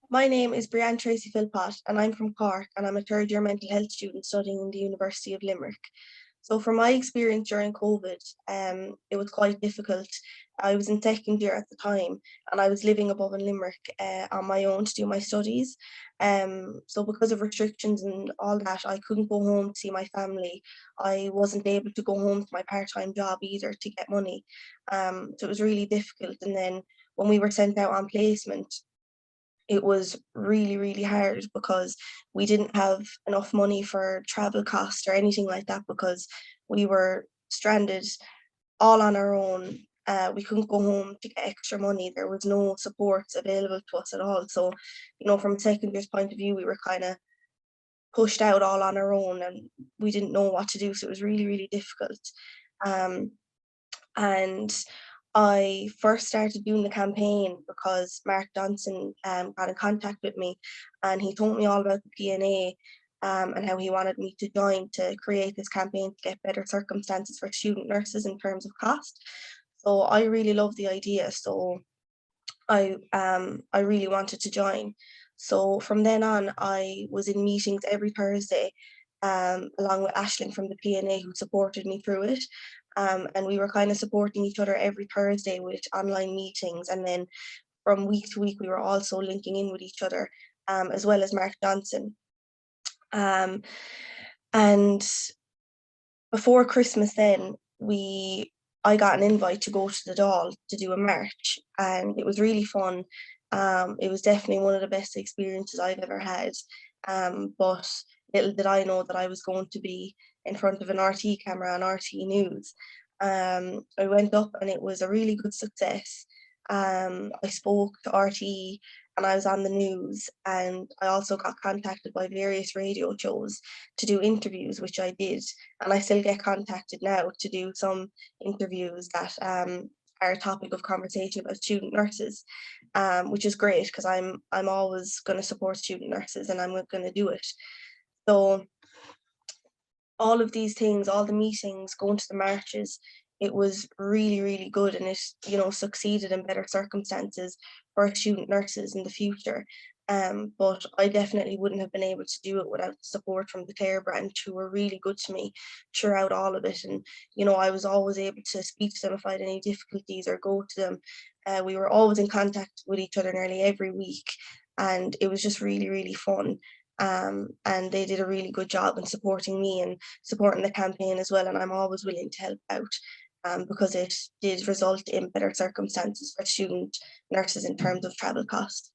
My name is Breeann Tracy Philpott, and I'm from Cork, and I'm a third year mental health student studying in the University of Limerick. So, from my experience during COVID, it was quite difficult. I was in second year at the time, and I was living above in Limerick on my own to do my studies. So, because of restrictions and all that, I couldn't go home to see my family. I wasn't able to go home to my part-time job either to get money. So it was really difficult. And then when we were sent out on placement, it was really, really hard because we didn't have enough money for travel costs or anything like that because we were stranded all on our own. We couldn't go home to get extra money. There was no support available to us at all. So, from a second year's point of view, we were kind of pushed out all on our own and we didn't know what to do. So it was really, really difficult. Um, and I first started doing the campaign because Mark Johnson got in contact with me and he told me all about the PNA and how he wanted me to join to create this campaign to get better circumstances for student nurses in terms of cost. So I really loved the idea. So I really wanted to join. So from then on, I was in meetings every Thursday, along with Aisling from the PNA who supported me through it. And we were kind of supporting each other every Thursday with online meetings. And then from week to week, we were also linking in with each other, as well as Mark Johnson. Um, and before Christmas then, I got an invite to go to the Dáil to do a march, and it was really fun. It was definitely one of the best experiences I've ever had. But little did I know that I was going to be in front of an RT camera on RT News. I went up and it was a really good success. I spoke to RT and I was on the news, and I also got contacted by various radio shows to do interviews, which I did, and I still get contacted now to do some interviews that are a topic of conversation about student nurses, which is great because I'm always going to support student nurses and I'm going to do it. So all of these things, all the meetings, going to the marches, it was really, really good, and it, succeeded in better circumstances for student nurses in the future. But I definitely wouldn't have been able to do it without the support from the Clare branch, who were really good to me throughout all of it. And, I was always able to speak to them if I had any difficulties or go to them. We were always in contact with each other nearly every week, and it was just really, really fun. And they did a really good job in supporting me and supporting the campaign as well. And I'm always willing to help out because it did result in better circumstances for student nurses in terms of travel costs.